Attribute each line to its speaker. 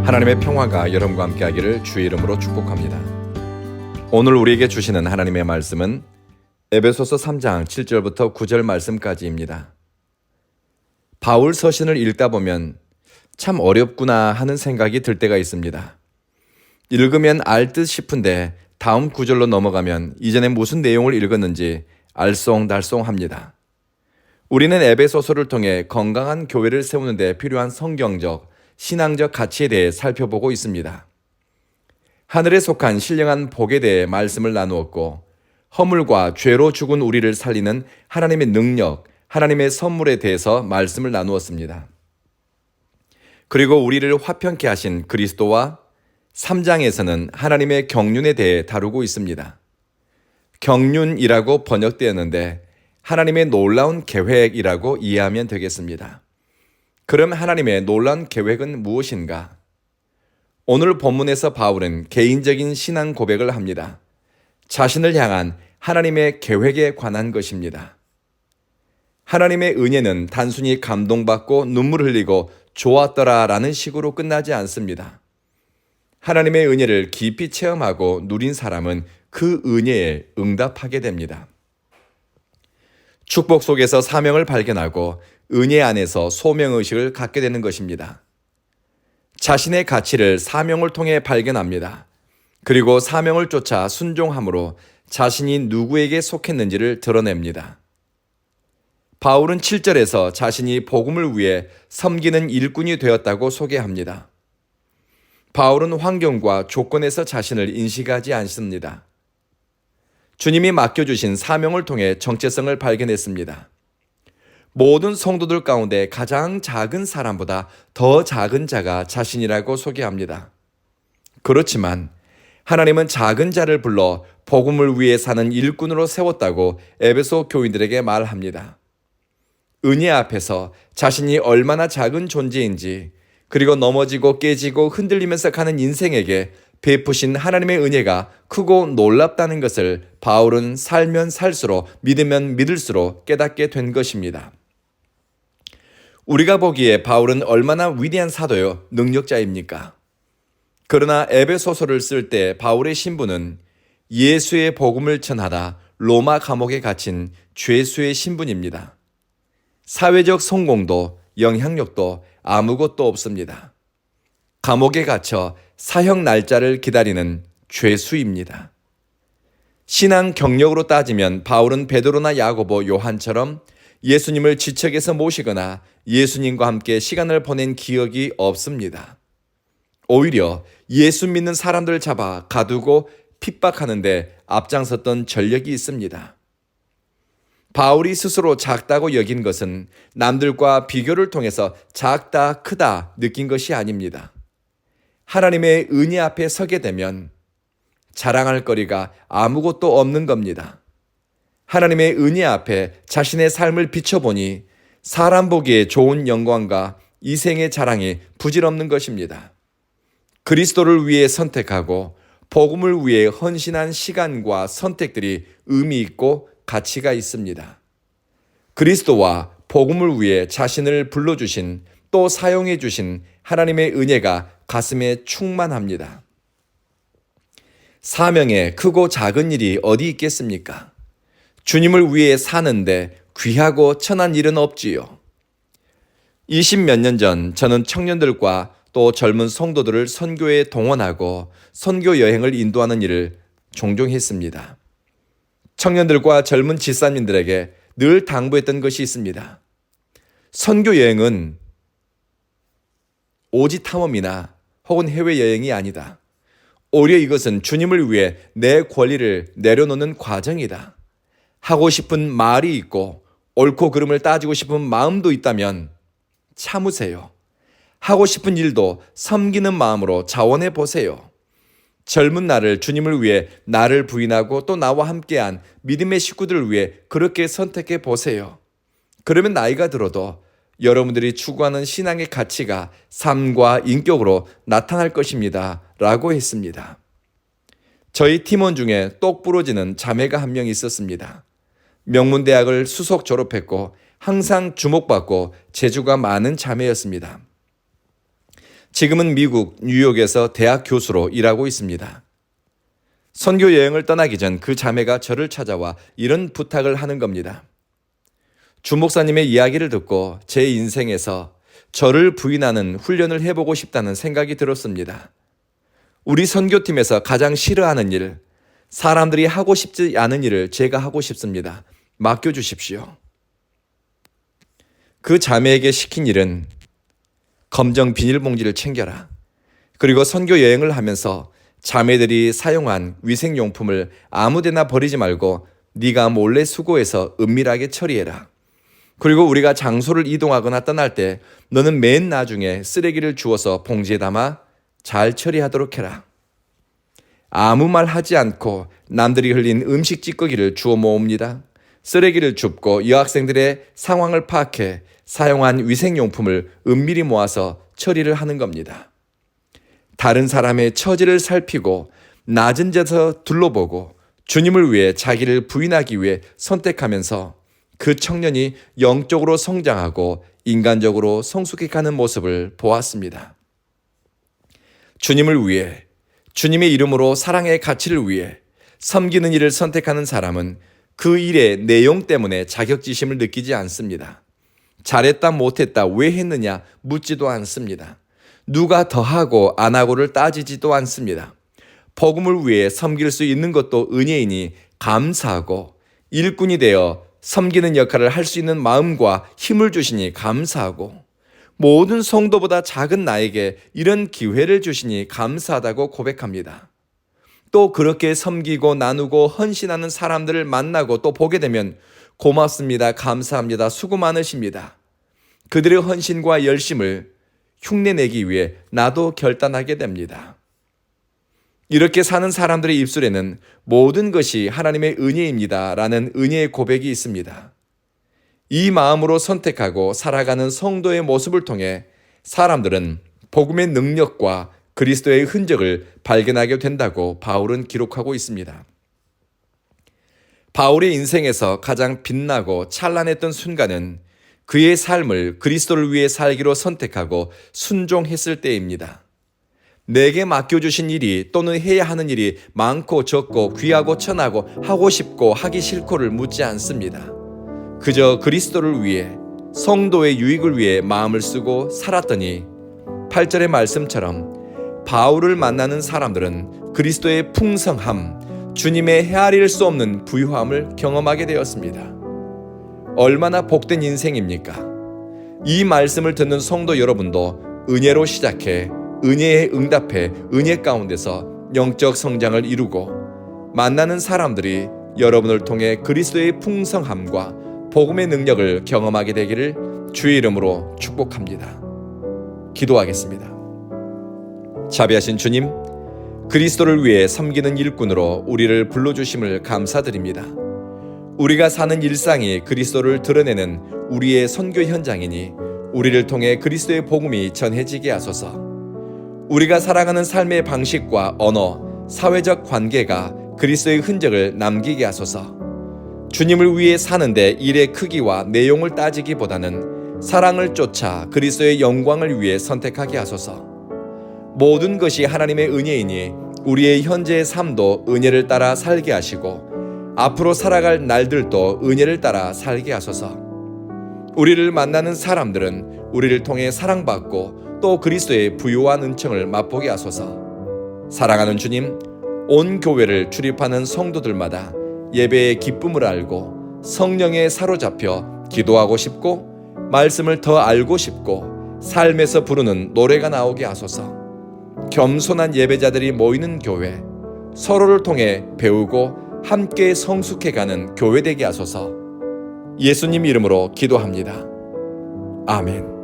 Speaker 1: 하나님의 평화가 여러분과 함께하기를 주의 이름으로 축복합니다. 오늘 우리에게 주시는 하나님의 말씀은 에베소서 3장 7절부터 9절 말씀까지입니다. 바울 서신을 읽다 보면 참 어렵구나 하는 생각이 들 때가 있습니다. 읽으면 알 듯 싶은데 다음 구절로 넘어가면 이전에 무슨 내용을 읽었는지 알쏭달쏭합니다. 우리는 에베소서를 통해 건강한 교회를 세우는 데 필요한 성경적, 신앙적 가치에 대해 살펴보고 있습니다. 하늘에 속한 신령한 복에 대해 말씀을 나누었고, 허물과 죄로 죽은 우리를 살리는 하나님의 능력, 하나님의 선물에 대해서 말씀을 나누었습니다. 그리고 우리를 화평케 하신 그리스도와 3장에서는 하나님의 경륜에 대해 다루고 있습니다. 경륜이라고 번역되었는데 하나님의 놀라운 계획이라고 이해하면 되겠습니다. 그럼 하나님의 놀라운 계획은 무엇인가? 오늘 본문에서 바울은 개인적인 신앙 고백을 합니다. 자신을 향한 하나님의 계획에 관한 것입니다. 하나님의 은혜는 단순히 감동받고 눈물 흘리고 좋았더라라는 식으로 끝나지 않습니다. 하나님의 은혜를 깊이 체험하고 누린 사람은 그 은혜에 응답하게 됩니다. 축복 속에서 사명을 발견하고 은혜 안에서 소명의식을 갖게 되는 것입니다. 자신의 가치를 사명을 통해 발견합니다. 그리고 사명을 쫓아 순종함으로 자신이 누구에게 속했는지를 드러냅니다. 바울은 7절에서 자신이 복음을 위해 섬기는 일꾼이 되었다고 소개합니다. 바울은 환경과 조건에서 자신을 인식하지 않습니다. 주님이 맡겨주신 사명을 통해 정체성을 발견했습니다. 모든 성도들 가운데 가장 작은 사람보다 더 작은 자가 자신이라고 소개합니다. 그렇지만 하나님은 작은 자를 불러 복음을 위해 사는 일꾼으로 세웠다고 에베소 교인들에게 말합니다. 은혜 앞에서 자신이 얼마나 작은 존재인지, 그리고 넘어지고 깨지고 흔들리면서 가는 인생에게 베푸신 하나님의 은혜가 크고 놀랍다는 것을 바울은 살면 살수록 믿으면 믿을수록 깨닫게 된 것입니다. 우리가 보기에 바울은 얼마나 위대한 사도요, 능력자입니까? 그러나 에베소서를 쓸 때 바울의 신분은 예수의 복음을 전하다 로마 감옥에 갇힌 죄수의 신분입니다. 사회적 성공도 영향력도 아무것도 없습니다. 감옥에 갇혀 사형 날짜를 기다리는 죄수입니다. 신앙 경력으로 따지면 바울은 베드로나 야고보, 요한처럼 예수님을 지척에서 모시거나 예수님과 함께 시간을 보낸 기억이 없습니다. 오히려 예수 믿는 사람들을 잡아 가두고 핍박하는데 앞장섰던 전력이 있습니다. 바울이 스스로 작다고 여긴 것은 남들과 비교를 통해서 작다, 크다 느낀 것이 아닙니다. 하나님의 은혜 앞에 서게 되면 자랑할 거리가 아무것도 없는 겁니다. 하나님의 은혜 앞에 자신의 삶을 비춰보니 사람 보기에 좋은 영광과 이생의 자랑이 부질없는 것입니다. 그리스도를 위해 선택하고 복음을 위해 헌신한 시간과 선택들이 의미 있고 가치가 있습니다. 그리스도와 복음을 위해 자신을 불러주신, 또 사용해 주신 하나님의 은혜가 가슴에 충만합니다. 사명에 크고 작은 일이 어디 있겠습니까? 주님을 위해 사는데 귀하고 천한 일은 없지요. 20몇 년 전 저는 청년들과 또 젊은 성도들을 선교에 동원하고 선교 여행을 인도하는 일을 종종 했습니다. 청년들과 젊은 집사님들에게 늘 당부했던 것이 있습니다. 선교 여행은 오지 탐험이나 혹은 해외여행이 아니다. 오히려 이것은 주님을 위해 내 권리를 내려놓는 과정이다. 하고 싶은 말이 있고 옳고 그름을 따지고 싶은 마음도 있다면 참으세요. 하고 싶은 일도 섬기는 마음으로 자원해 보세요. 젊은 나를 주님을 위해 나를 부인하고 또 나와 함께한 믿음의 식구들을 위해 그렇게 선택해 보세요. 그러면 나이가 들어도 여러분들이 추구하는 신앙의 가치가 삶과 인격으로 나타날 것입니다. 라고 했습니다. 저희 팀원 중에 똑 부러지는 자매가 한 명 있었습니다. 명문대학을 수석 졸업했고 항상 주목받고 재주가 많은 자매였습니다. 지금은 미국 뉴욕에서 대학 교수로 일하고 있습니다. 선교 여행을 떠나기 전 그 자매가 저를 찾아와 이런 부탁을 하는 겁니다. 주 목사님의 이야기를 듣고 제 인생에서 저를 부인하는 훈련을 해보고 싶다는 생각이 들었습니다. 우리 선교팀에서 가장 싫어하는 일, 사람들이 하고 싶지 않은 일을 제가 하고 싶습니다. 맡겨주십시오. 그 자매에게 시킨 일은 검정 비닐봉지를 챙겨라. 그리고 선교 여행을 하면서 자매들이 사용한 위생용품을 아무데나 버리지 말고 네가 몰래 수거해서 은밀하게 처리해라. 그리고 우리가 장소를 이동하거나 떠날 때 너는 맨 나중에 쓰레기를 주워서 봉지에 담아 잘 처리하도록 해라. 아무 말 하지 않고 남들이 흘린 음식 찌꺼기를 주워 모읍니다. 쓰레기를 줍고 여학생들의 상황을 파악해 사용한 위생용품을 은밀히 모아서 처리를 하는 겁니다. 다른 사람의 처지를 살피고 낮은 데서 둘러보고 주님을 위해 자기를 부인하기 위해 선택하면서 그 청년이 영적으로 성장하고 인간적으로 성숙해가는 모습을 보았습니다. 주님을 위해, 주님의 이름으로 사랑의 가치를 위해 섬기는 일을 선택하는 사람은 그 일의 내용 때문에 자격지심을 느끼지 않습니다. 잘했다 못했다 왜 했느냐 묻지도 않습니다. 누가 더하고 안 하고를 따지지도 않습니다. 복음을 위해 섬길 수 있는 것도 은혜이니 감사하고 일꾼이 되어 섬기는 역할을 할 수 있는 마음과 힘을 주시니 감사하고 모든 성도보다 작은 나에게 이런 기회를 주시니 감사하다고 고백합니다. 또 그렇게 섬기고 나누고 헌신하는 사람들을 만나고 또 보게 되면 고맙습니다. 감사합니다. 수고 많으십니다. 그들의 헌신과 열심을 흉내내기 위해 나도 결단하게 됩니다. 이렇게 사는 사람들의 입술에는 모든 것이 하나님의 은혜입니다 라는 은혜의 고백이 있습니다. 이 마음으로 선택하고 살아가는 성도의 모습을 통해 사람들은 복음의 능력과 그리스도의 흔적을 발견하게 된다고 바울은 기록하고 있습니다. 바울의 인생에서 가장 빛나고 찬란했던 순간은 그의 삶을 그리스도를 위해 살기로 선택하고 순종했을 때입니다. 내게 맡겨주신 일이 또는 해야 하는 일이 많고 적고 귀하고 천하고 하고 싶고 하기 싫고를 묻지 않습니다. 그저 그리스도를 위해 성도의 유익을 위해 마음을 쓰고 살았더니 8절의 말씀처럼 바울을 만나는 사람들은 그리스도의 풍성함, 주님의 헤아릴 수 없는 부유함을 경험하게 되었습니다. 얼마나 복된 인생입니까? 이 말씀을 듣는 성도 여러분도 은혜로 시작해 은혜에 응답해 은혜 가운데서 영적 성장을 이루고 만나는 사람들이 여러분을 통해 그리스도의 풍성함과 복음의 능력을 경험하게 되기를 주의 이름으로 축복합니다. 기도하겠습니다. 자비하신 주님, 그리스도를 위해 섬기는 일꾼으로 우리를 불러주심을 감사드립니다. 우리가 사는 일상이 그리스도를 드러내는 우리의 선교 현장이니 우리를 통해 그리스도의 복음이 전해지게 하소서. 우리가 살아가는 삶의 방식과 언어, 사회적 관계가 그리스도의 흔적을 남기게 하소서. 주님을 위해 사는데 일의 크기와 내용을 따지기보다는 사랑을 쫓아 그리스도의 영광을 위해 선택하게 하소서. 모든 것이 하나님의 은혜이니 우리의 현재의 삶도 은혜를 따라 살게 하시고 앞으로 살아갈 날들도 은혜를 따라 살게 하소서. 우리를 만나는 사람들은 우리를 통해 사랑받고 또 그리스도의 부요한 은총을 맛보게 하소서. 사랑하는 주님, 온 교회를 출입하는 성도들마다 예배의 기쁨을 알고 성령에 사로잡혀 기도하고 싶고 말씀을 더 알고 싶고 삶에서 부르는 노래가 나오게 하소서. 겸손한 예배자들이 모이는 교회, 서로를 통해 배우고 함께 성숙해가는 교회 되게 하소서. 예수님 이름으로 기도합니다. 아멘.